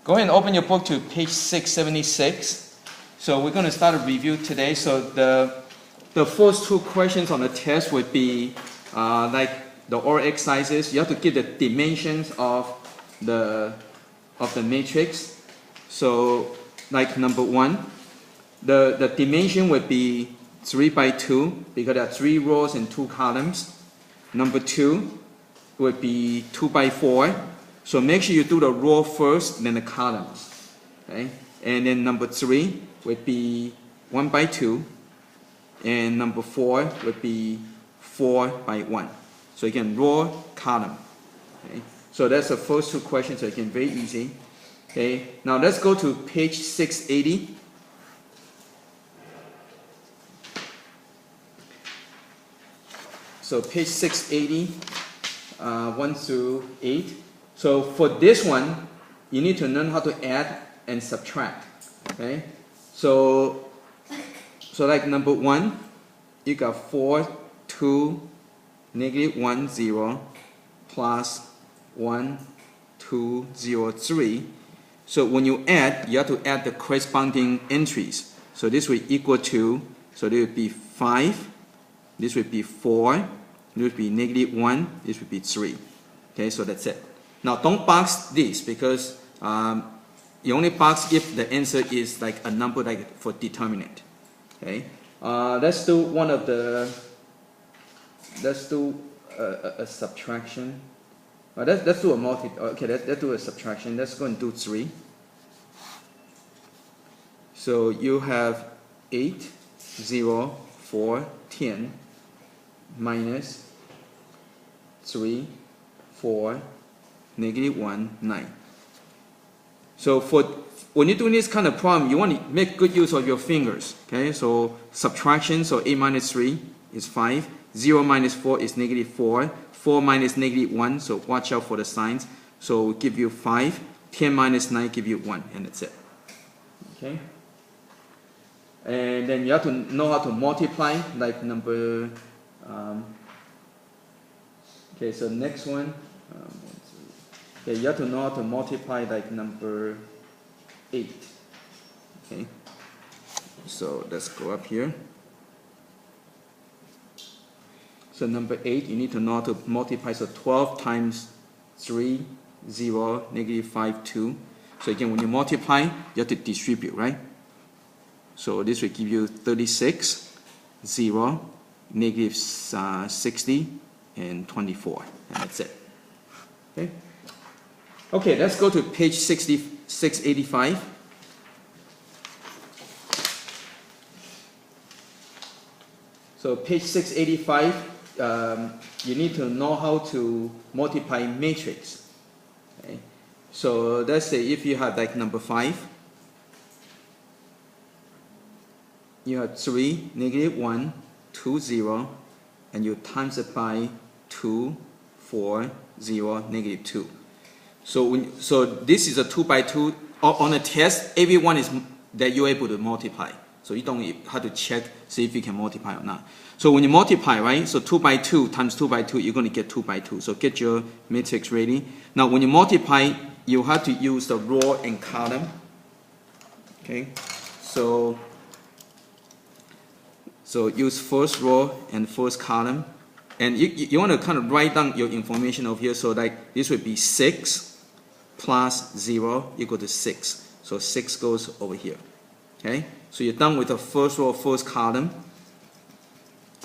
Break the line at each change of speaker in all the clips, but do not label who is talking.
Go ahead and open your book to page 676. So we're going to start a review today. So the first two questions on the test would be like the oral exercises. You have to give the dimensions of the matrix. So like number one, the dimension would be 3 by 2 because there are 3 rows and 2 columns. Number 2 would be 2 by 4. So make sure you do the row first, then the columns. Okay? And then number 3 would be 1 by 2. And number 4 would be 4 by 1. So again, row, column. Okay? So that's the first two questions. So again, very easy. Okay? Now let's go to page 680. So page 680, 1 through 8. So for this one, you need to learn how to add and subtract. Okay? So like number 1, you got 4, 2, negative 1, 0, plus 1, 2, 0, 3. So when you add, you have to add the corresponding entries. So this will equal to, so this would be 5, this would be 4, this would be negative 1, this would be 3. Okay, so that's it. Now don't box this because you only box if the answer is like a number like for determinant. Okay, let's do one of the. Let's do a subtraction. Let's do a multi. Okay, let's do a subtraction. Let's go and do 3. So you have 8, 0, 4, 10 minus 3, 4. Negative 1, 9. So when you're doing this kind of problem, you want to make good use of your fingers. Okay, so subtraction, so 8 minus 3 is 5. 0 minus 4 is negative 4. 4 minus negative 1, so watch out for the signs. So we'll give you 5. 10 minus 9 give you 1, and that's it. Okay. And then you have to know how to multiply, like number. Okay, so next one. Okay, you have to know how to multiply like number 8. Okay, so let's go up here. So number 8, you need to know how to multiply. So 12 times 3, 0, negative 5, 2. So again, when you multiply, you have to distribute, right? So this will give you 36, 0, negative 60, and 24. And that's it. Okay. Okay, let's go to page 685. So page 685, you need to know how to multiply matrix. Okay. So let's say if you have like number 5, you have 3, negative 1, 2, 0, and you times it by 2, 4, 0, negative 2. So this is a 2 by 2. On a test, everyone is that you're able to multiply. So you don't have to check, see if you can multiply or not. So when you multiply, right? So 2 by 2 times 2 by 2, you're going to get 2 by 2. So get your matrix ready. Now when you multiply, you have to use the row and column. Okay. So use first row and first column. And you want to kind of write down your information over here. So like this would be 6 plus 0 equal to 6. So 6 goes over here. Okay? So you're done with the first row, first column.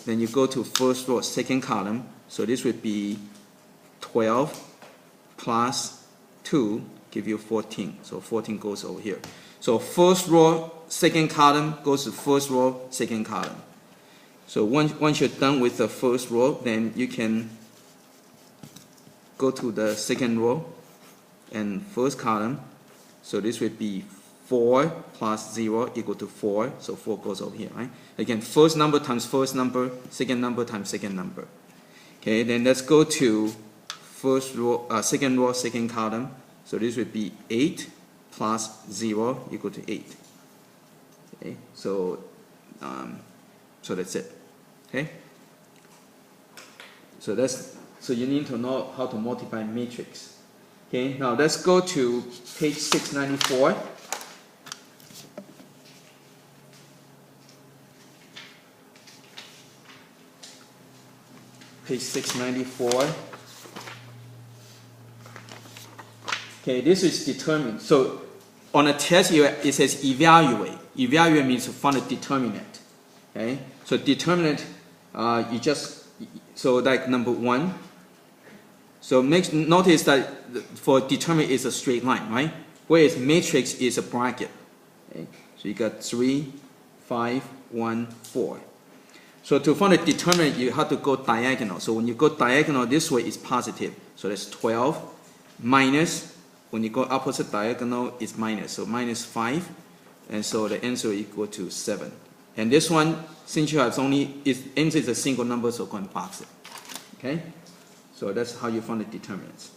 Then you go to first row, second column. So this would be 12 plus 2 give you 14. So 14 goes over here. So first row, second column goes to first row, second column. So once you're done with the first row, then you can go to the second row and first column. So this would be 4 plus 0 equal to 4. So 4 goes over here, right? Again, first number times first number, second number times second number. Okay, then let's go to first row, second row, second column. So this would be 8 plus 0 equal to 8. Okay, so that's it. Okay. So you need to know how to multiply matrix. Okay, now let's go to page 694. Page 694. Okay, this is determinant. So on a test, it says evaluate. Evaluate means to find a determinant. Okay, so determinant, you just, so like number 1. So notice that for determinant is a straight line, right? Whereas matrix is a bracket. Okay, so you got 3, 5, 1, 4. So to find a determinant, you have to go diagonal. So when you go diagonal this way, it's positive. So that's 12 minus. When you go opposite diagonal, it's minus. So minus 5. And so the answer is equal to 7. And this one, since you have answer is a single number, so go and box it. Okay? So that's how you find the determinants.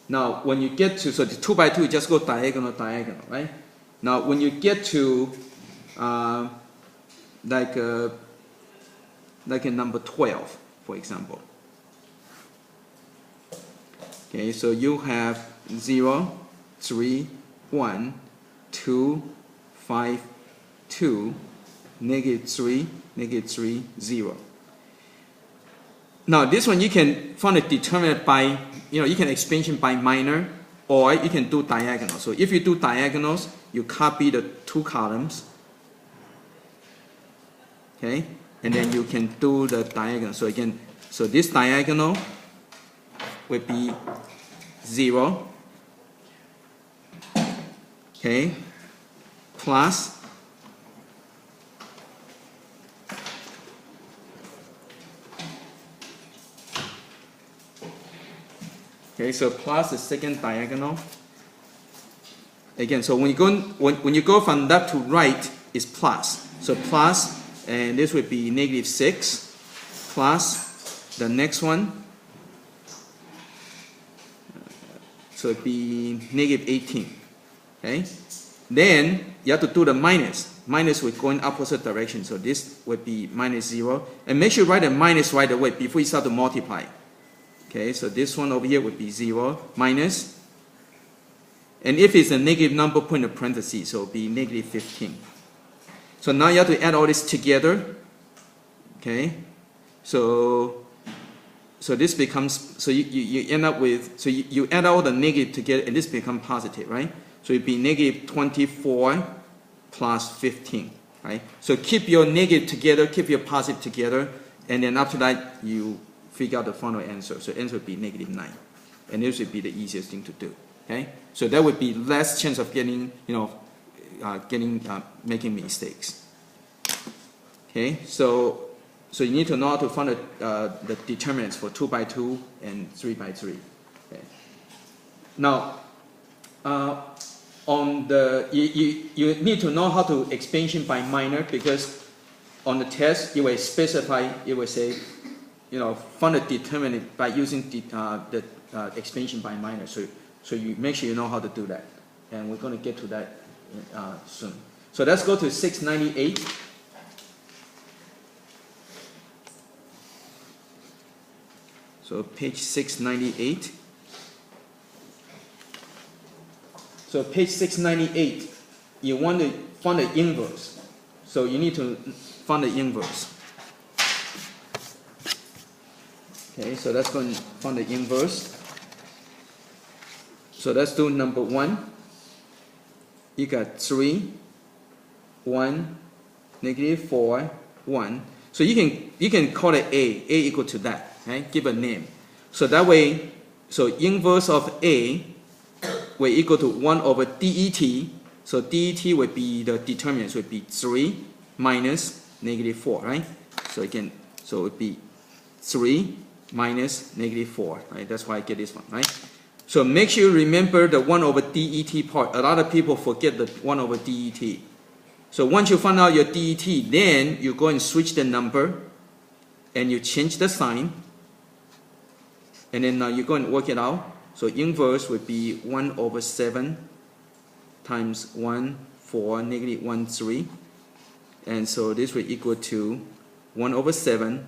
Now, when you get to, so the 2 by 2, just go diagonal, diagonal, right? Now, when you get to like a number 12, for example. Okay, so you have 0, 3, 1, 2, 5, 2, -3, -3, 0. Now this one you can find a determinant by, you can expansion by minor, or you can do diagonal. So if you do diagonals, you copy the 2 columns, okay, and then you can do the diagonal. So again, so this diagonal would be 0, okay, plus okay, so plus the second diagonal. Again, so when you go from left to right, it's plus. So plus, and this would be -6 plus the next one. So it'd be -18. Okay. Then you have to do the minus. Minus would go in opposite direction. So this would be -0. And make sure you write a minus right away before you start to multiply. Okay, so this one over here would be 0 minus, and if it's a negative number, put in a parentheses, so it would be -15. So now you have to add all this together. Okay, so this becomes, so you end up with, so you add all the negative together, and this becomes positive, right? So it'd be -24 plus 15, right? So keep your negative together, keep your positive together, and then after that you figure out the final answer. So answer would be -9, and this would be the easiest thing to do. Okay, so that would be less chance of getting, making mistakes. Okay, so you need to know how to find the determinants for 2 by 2 and 3 by 3. Okay. Now, on the you need to know how to expansion by minor, because on the test it will specify, it will say, find a determinant by using the expansion by minor. So you make sure you know how to do that, and we're going to get to that soon. So let's go to 698. So page 698. So page 698, you want to find the inverse. So you need to find the inverse. Okay, so let's go and find the inverse. So let's do number 1. You got 3, 1, -4, 1. So you can call it A equal to that. Okay? Give a name. So that way, so inverse of A will equal to 1 over DET. So DET would be the determinant, so it would be 3 minus -4, right? So again, so it would be 3 minus -4, right? That's why I get this one, right? So make sure you remember the 1 over DET part. A lot of people forget the 1 over DET. So once you find out your DET, then you go and switch the number, and you change the sign, and then you go and work it out. So inverse would be 1 over 7 times 1, 4, -1, 3. And so this will equal to 1 over 7,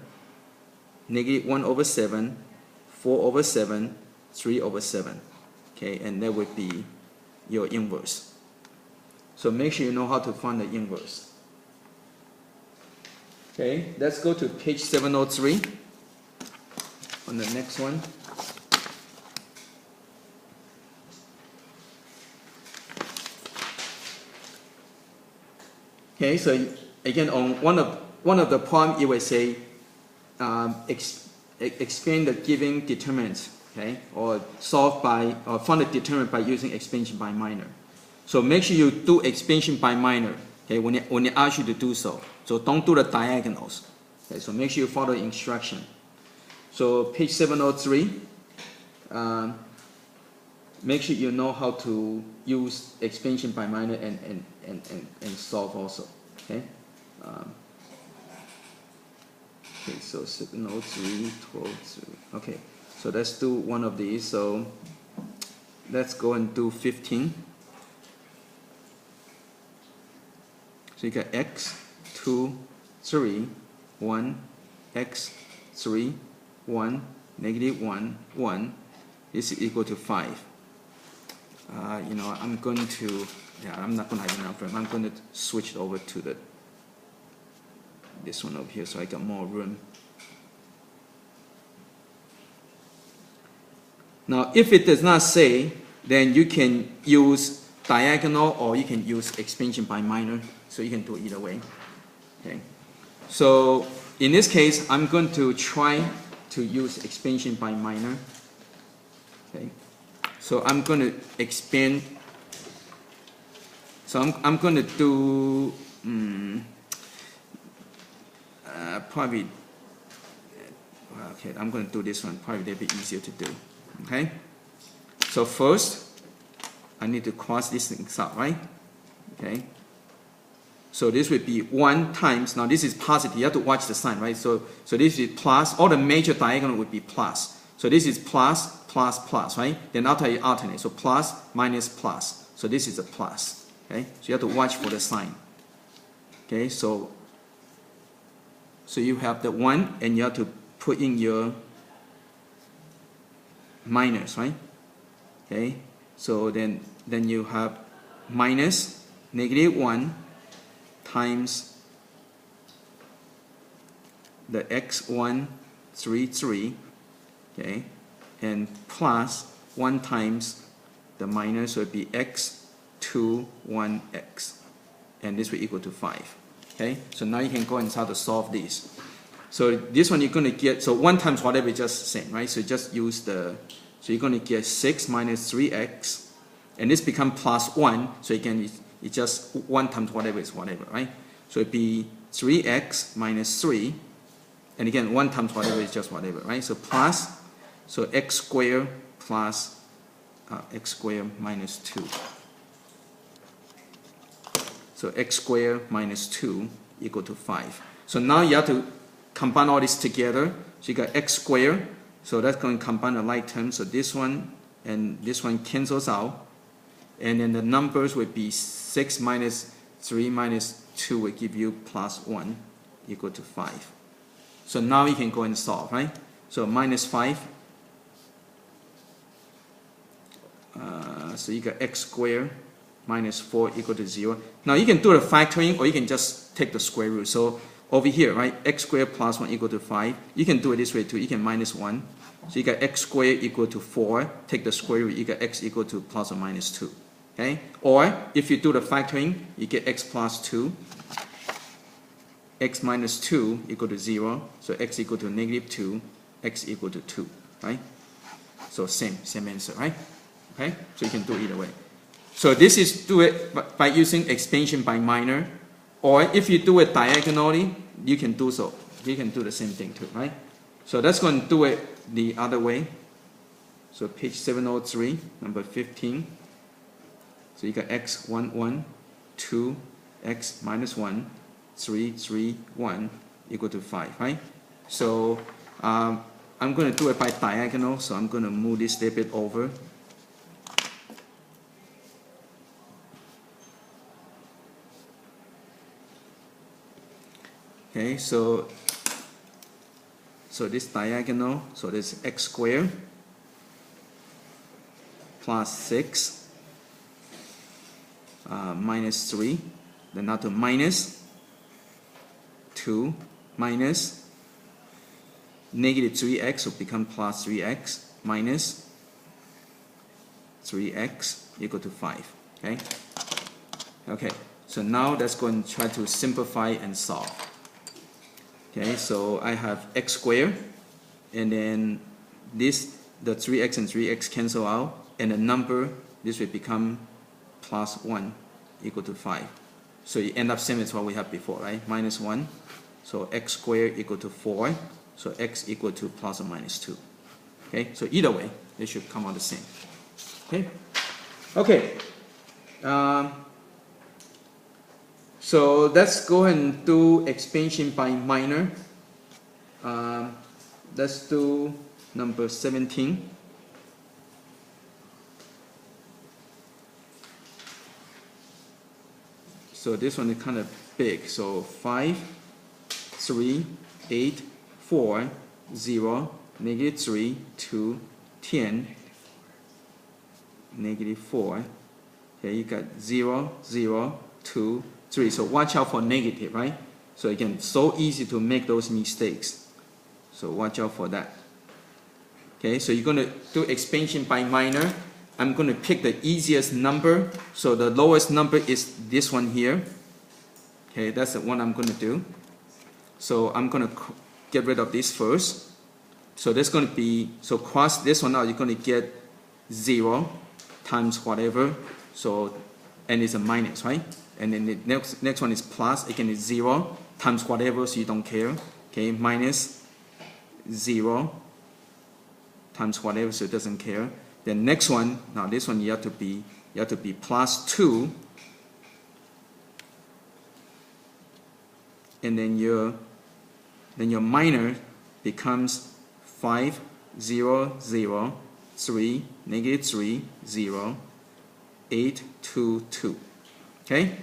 -1 over 7, 4 over 7, 3 over 7. Okay, and that would be your inverse. So make sure you know how to find the inverse. Okay, let's go to page 703 on the next one. Okay, so again, on one of the problem, it would say explain the given determinant, okay, or find the determinant by using expansion by minor. So make sure you do expansion by minor, okay, when it asks you to do so. So don't do the diagonals. Okay, so make sure you follow the instruction. So page 703, make sure you know how to use expansion by minor and solve also. Okay. Okay, so 703, 12. Okay, so let's do one of these. So let's go and do 15. So you got x, 2, 3, 1, x, 3, 1, negative 1, 1. This is equal to 5. You know, I'm going to, I'm not going to have enough room. I'm going to switch over to this one over here so I got more room. Now, if it does not say, then you can use diagonal or you can use expansion by minor. So you can do either way. Okay. So in this case, I'm going to try to use expansion by minor. Okay. So I'm going to expand. So I'm going to do probably. Okay, I'm going to do this one. Probably a little bit easier to do. Okay. So first, I need to cross these things out, right? Okay. So this would be 1 times, now this is positive, you have to watch the sign, right? So this is plus, all the major diagonal would be plus. So this is plus, plus, plus, right? Then after you alternate, so plus, minus, plus. So this is a plus, okay? So you have to watch for the sign. Okay, so you have the 1 and you have to put in your minus, right? Okay, so then you have minus negative 1 times the x1, 3, 3, okay, and plus 1 times the minus would be x2, 1x, and this will equal to 5. Okay, so now you can go and start to solve this. So this one you're going to get, so 1 times whatever is just the same, right? So just use so you're going to get 6 minus 3x, and this becomes plus 1, so again it's just 1 times whatever is whatever, right? So it'd be 3x minus 3, and again 1 times whatever is just whatever, right? So plus, so x squared plus x squared minus 2. So x squared minus 2 equal to 5. So now you have to combine all this together. So you got x squared, so that's going to combine the like terms. So this one and this one cancels out. And then the numbers would be 6 minus 3 minus 2 will give you plus 1 equal to 5. So now you can go and solve, right? So minus 5. So you got x squared minus 4 equal to 0. Now you can do the factoring or you can just take the square root. So over here, right, x squared plus 1 equal to 5. You can do it this way too. You can minus 1. So you got x squared equal to 4. Take the square root, you got x equal to plus or minus 2. Okay? Or if you do the factoring, you get x plus 2. X minus 2 equal to 0. So x equal to negative 2. X equal to 2. Right? So same answer, right? Okay? So you can do it either way. So this is do it by using expansion by minor. Or if you do it diagonally, you can do so. You can do the same thing too, right? So that's going to do it the other way. So page 703, number 15. So you got x 1 1, 2, x minus 1, 3 3 1 equal to 5, right? So I'm going to do it by diagonal. So I'm going to move this a little bit over. Okay, so this diagonal, so this x squared plus 6 minus 3, then now to minus 2 minus negative 3x will become plus 3x minus 3x equal to 5. Okay? Okay, so now let's go and try to simplify and solve. Okay, so I have x squared, and then this, the 3x and 3x cancel out, and the number, this will become plus 1 equal to 5. So you end up same as what we had before, right? Minus 1. So x squared equal to 4. So x equal to plus or minus 2. Okay, so either way, they should come out the same. Okay? Okay. So let's go ahead and do expansion by minor. Let's do number 17. So this one is kind of big. So 5, 3, 8, 4, 0, negative 3, 2, 10, negative 4. Okay, you got 0, 0, 2, 3. So watch out for negative, right? So again, so easy to make those mistakes. So watch out for that. Okay, so you're going to do expansion by minor. I'm going to pick the easiest number. So the lowest number is this one here. Okay, that's the one I'm going to do. So I'm going to get rid of this first. So there's going to be, so cross this one out, you're going to get 0 times whatever. So, and it's a minus, right? And then the next one is plus, again it's 0 times whatever, so you don't care. Okay, minus 0 times whatever, so it doesn't care. Then next one, now this one you have to be plus 2, and then your minor becomes 5, 0, 0, 3, negative 3, 0, 8, 2, 2. Okay?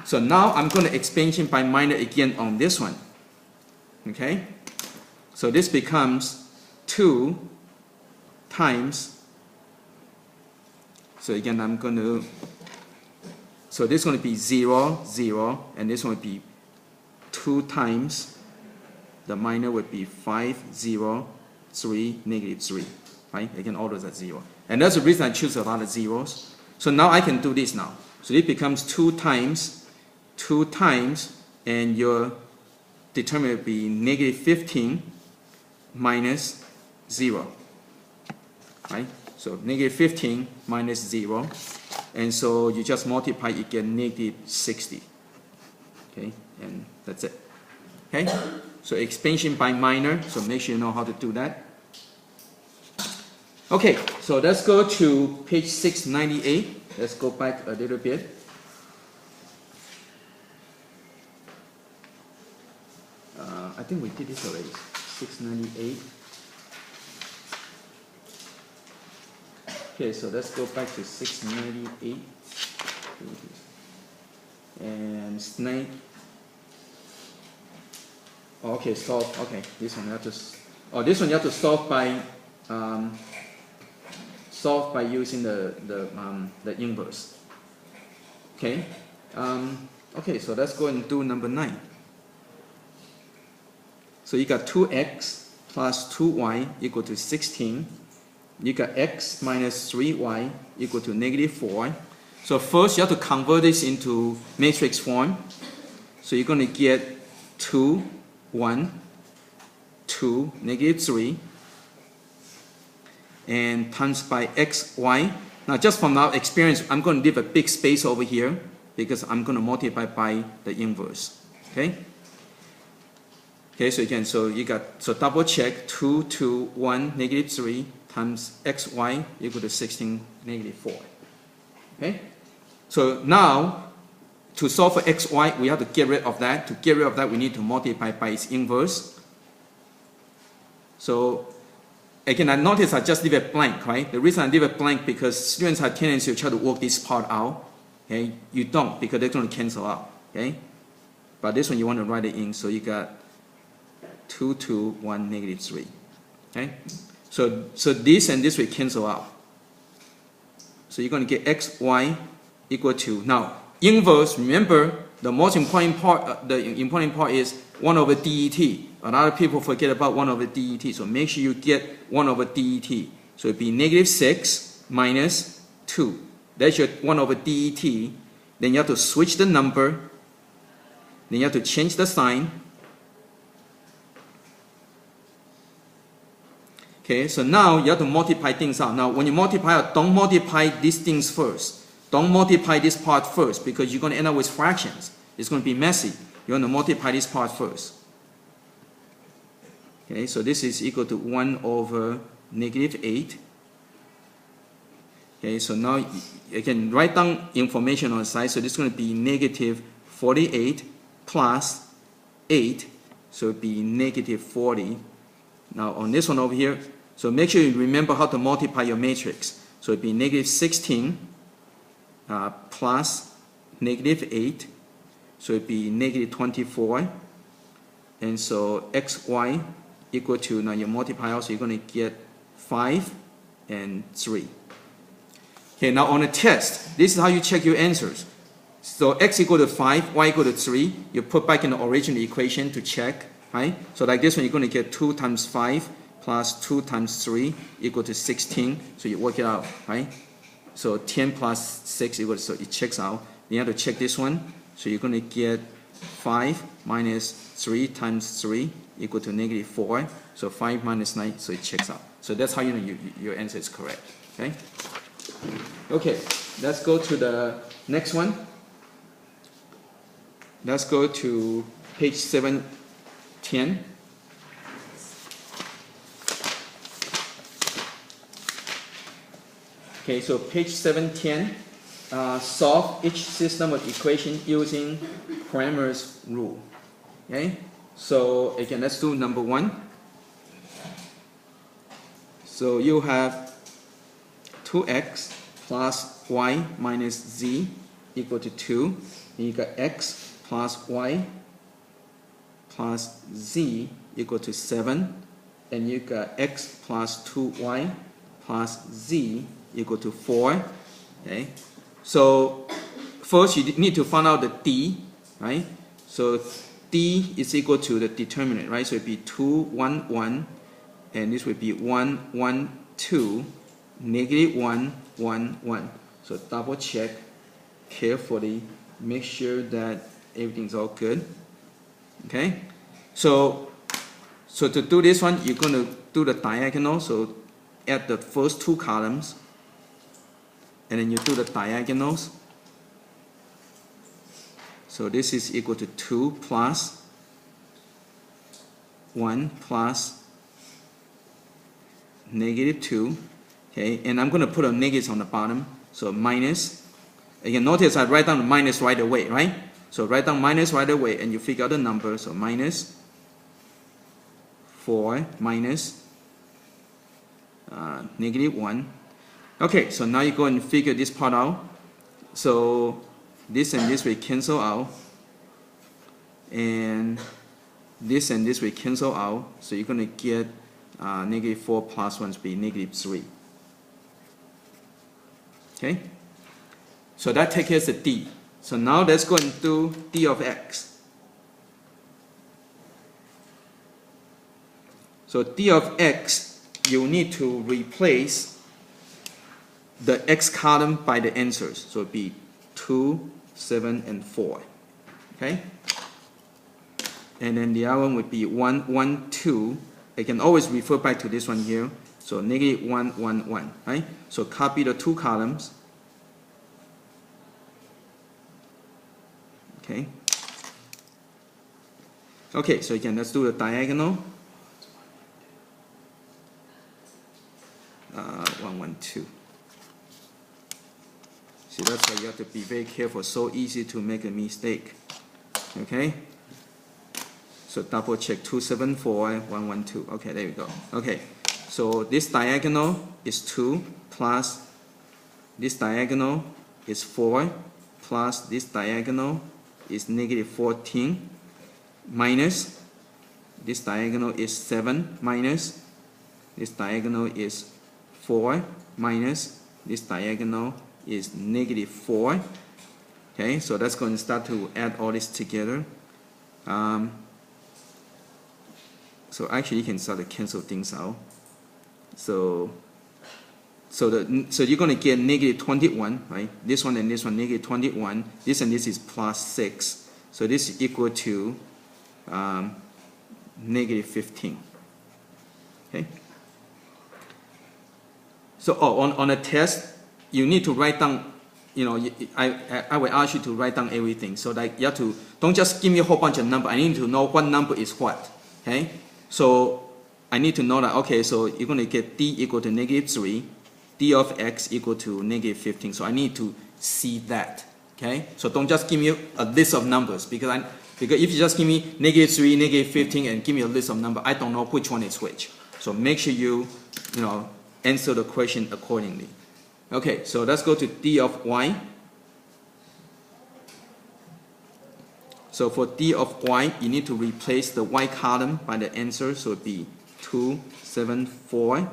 So now I'm going to expansion by minor again on this one. Okay? So this becomes 2 times, so again I'm going to, so this is going to be 0, 0, and this one will be 2 times, the minor would be 5, 0, 3, negative 3. Right? Again, all those are 0. And that's the reason I choose a lot of zeros. So now I can do this now. So it becomes 2 times, and your determinant will be negative 15 minus 0. Right? So negative 15 minus 0. And so you just multiply, you get negative 60. Okay? And that's it. Okay? So expansion by minor. So make sure you know how to do that. Okay, so let's go to page 698. Let's go back a little bit. I think we did this already. 698. Okay, so let's go back to 698. And snake. Okay, solve. Okay, this one you have to. Oh, this one you have to solve by. Solve by using the inverse. Okay. Okay, so let's go and do number 9. So you got 2x plus 2y equal to 16. You got x minus 3y equal to negative 4. So first you have to convert this into matrix form. So you're going to get 2, 1, 2, negative 3. And times by x, y. Now just from our experience, I'm going to leave a big space over here because I'm going to multiply by the inverse. Okay? Okay, so again, so you got, so double check 2, 2, 1, negative 3 times x, y equal to 16, negative 4. Okay? So now, to solve for x, y, we have to get rid of that. To get rid of that, we need to multiply by its inverse. So again, I notice I just leave it blank, right? The reason I leave it blank because students have tendency to try to work this part out. Okay, you don't because they're going to cancel out. Okay, but this one you want to write it in, so you got 2, 2, 1, negative 3. Okay, so this and this will cancel out. So you're going to get xy equal to, now, inverse, remember, the most important part, is 1 over det. A lot of people forget about 1 over det, so make sure you get 1 over det. So it'd be negative 6 minus 2. That's your 1 over det. Then you have to switch the number. Then you have to change the sign. Okay, so now you have to multiply things out. Now, when you multiply out, don't multiply these things first. Don't multiply this part first because you're going to end up with fractions. It's going to be messy. You want to multiply this part first. Okay, so this is equal to 1 over negative 8. Okay, so now you can write down information on the side. So this is going to be negative 48 plus 8. So it would be negative 40. Now on this one over here, so make sure you remember how to multiply your matrix. So it would be negative 16 plus negative 8. So it would be negative 24. And so xy equal to, now you multiply out, so you're going to get 5 and 3. Okay, now on the test, this is how you check your answers. So x equal to 5, y equal to 3, you put back in the original equation to check, right? So like this one, you're going to get 2 times 5 plus 2 times 3 equal to 16. So you work it out, right? So 10 plus 6 equals, so it checks out. Then you have to check this one. So you're going to get 5 minus 3 times 3 equal to negative 4. So 5 minus 9, so it checks out. So that's how you know your answer is correct, okay? Okay, let's go to the next one. Let's go to page 710. Okay, so page 710, solve each system of equation using Cramer's rule. Okay, so again, let's do number 1. So you have 2x plus y minus z equal to 2. And you got x plus y plus z equal to 7. And you got x plus 2y plus z equal to 4. Okay, so first you need to find out the d, right? So d is equal to the determinant, right? So it'd be 2, 1, 1, and this would be 1, 1, 2, negative 1, 1, 1. So double check carefully, make sure that everything's all good. Okay, so to do this one, you're going to do the diagonal. So add the first 2 columns, and then you do the diagonals. So this is equal to 2 plus 1 plus negative 2. Okay, and I'm going to put a negatives on the bottom. So minus. Again, notice I write down the minus right away, right? So write down minus right away, and you figure out the number. So minus 4 minus negative 1. Okay, so now you go and figure this part out. So this and this will cancel out, and this will cancel out. So you're going to get negative 4 plus 1 to be negative 3. Okay, so that takes care of the d. So now let's go and do d of x. So d of x, you need to replace the x column by the answers. So it'd be 2, 7, and 4. Okay? And then the other one would be 1, 1, 2. I can always refer back to this one here. So negative 1, 1, 1. Right? So copy the 2 columns. Okay. Okay, so again, let's do the diagonal. 1, 1, 2. See, that's why you have to be very careful. So easy to make a mistake. Okay. So double check 2, 7, 4, 1, 1, 2. Okay, there we go. Okay. So this diagonal is 2 plus this diagonal is 4 plus this diagonal is negative 14 minus this diagonal is 7 minus this diagonal is 4 minus this diagonal is -4. Okay, so that's going to start to add all this together. So actually you can start to cancel things out. So you're going to get -21, right? This one and this one, -21. This and this is +6. So this is equal to -15. Okay. So on a test, you need to write down. You know, I will ask you to write down everything. So like you have to, don't just give me a whole bunch of numbers. I need to know what number is what. Okay. So I need to know that. Okay. So you're going to get d equal to -3. D of x equal to -15. So I need to see that. Okay. So don't just give me a list of numbers because if you just give me -3, -15, and give me a list of numbers, I don't know which one is which. So make sure you answer the question accordingly. Okay, so let's go to d of y. So for d of y, you need to replace the y column by the answer, so it'd be 2, 7, 4.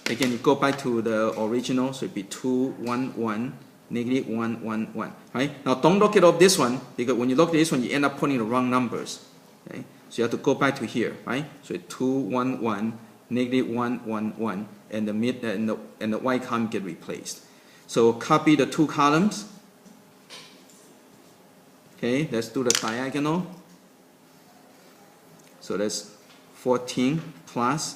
Again, you go back to the original, so it'd be 2, 1, 1, -1, 1, 1. Right? Now don't look at this one, because when you look at this one, you end up putting the wrong numbers. Okay? So you have to go back to here, right? So 2, 1, 1, -1, 1, 1, and the y column get replaced. So copy the two columns. Okay, let's do the diagonal. So that's 14 plus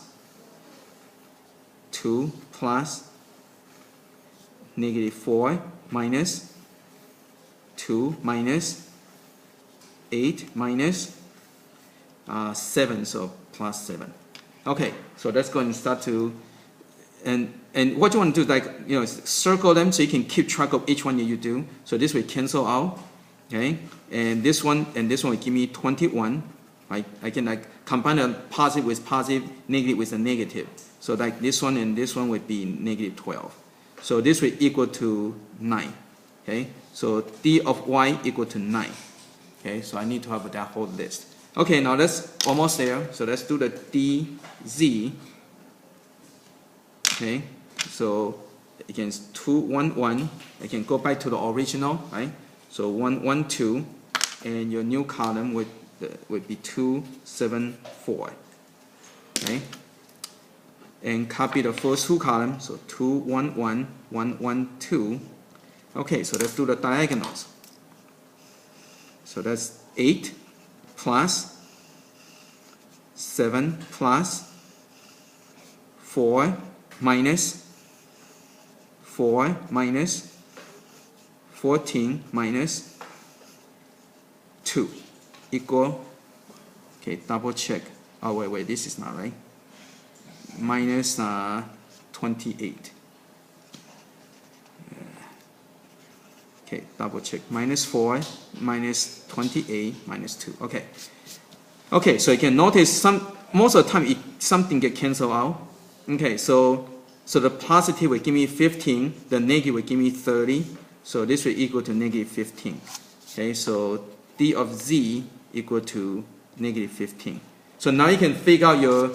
2 plus -4 minus 2 minus 8 minus 7, so plus 7. Okay, so let's go and start to, and what you want to do is circle them so you can keep track of each one that you do. So this will cancel out, okay? And this one will give me 21. Right? I can combine a positive with positive, negative with a negative. So this one and this one would be -12. So this will equal to 9. Okay, so d of y equal to 9. Okay, so I need to have that whole list. Okay, now that's almost there. So let's do the dz. Okay, so again, 2, 1, 1. I can go back to the original, right? So 1, 1, 2, and your new column would be 2, 7, 4. Okay, and copy the first two columns. So 2, 1, 1, 1, 1, 2. Okay, so let's do the diagonals. So that's 8 plus 7 plus 4 minus 4 minus 14 minus 2 equal, okay, double check. Oh, wait, this is not right. Minus 28. Okay, double check. Minus 4, minus 28, minus 2. Okay. Okay, so you can notice most of the time something get canceled out. Okay, so the positive will give me 15, the negative will give me 30. So this will equal to -15. Okay, so d of z equal to -15. So now you can figure out your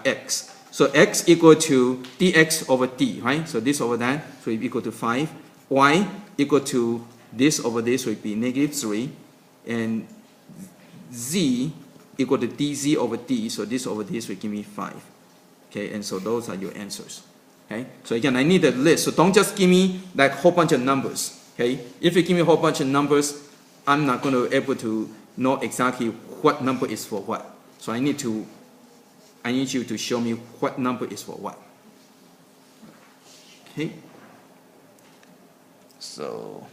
x. So x equal to dx over d, right? So this over that, so it equal to 5. Y equal to this over this, so it would be -3. And z equal to dz over d, so this over this will give me 5. Okay, and so those are your answers. Okay, so again, I need a list. So don't just give me a whole bunch of numbers. Okay, if you give me a whole bunch of numbers, I'm not going to be able to know exactly what number is for what. So I need you to show me what number is for what. Okay. So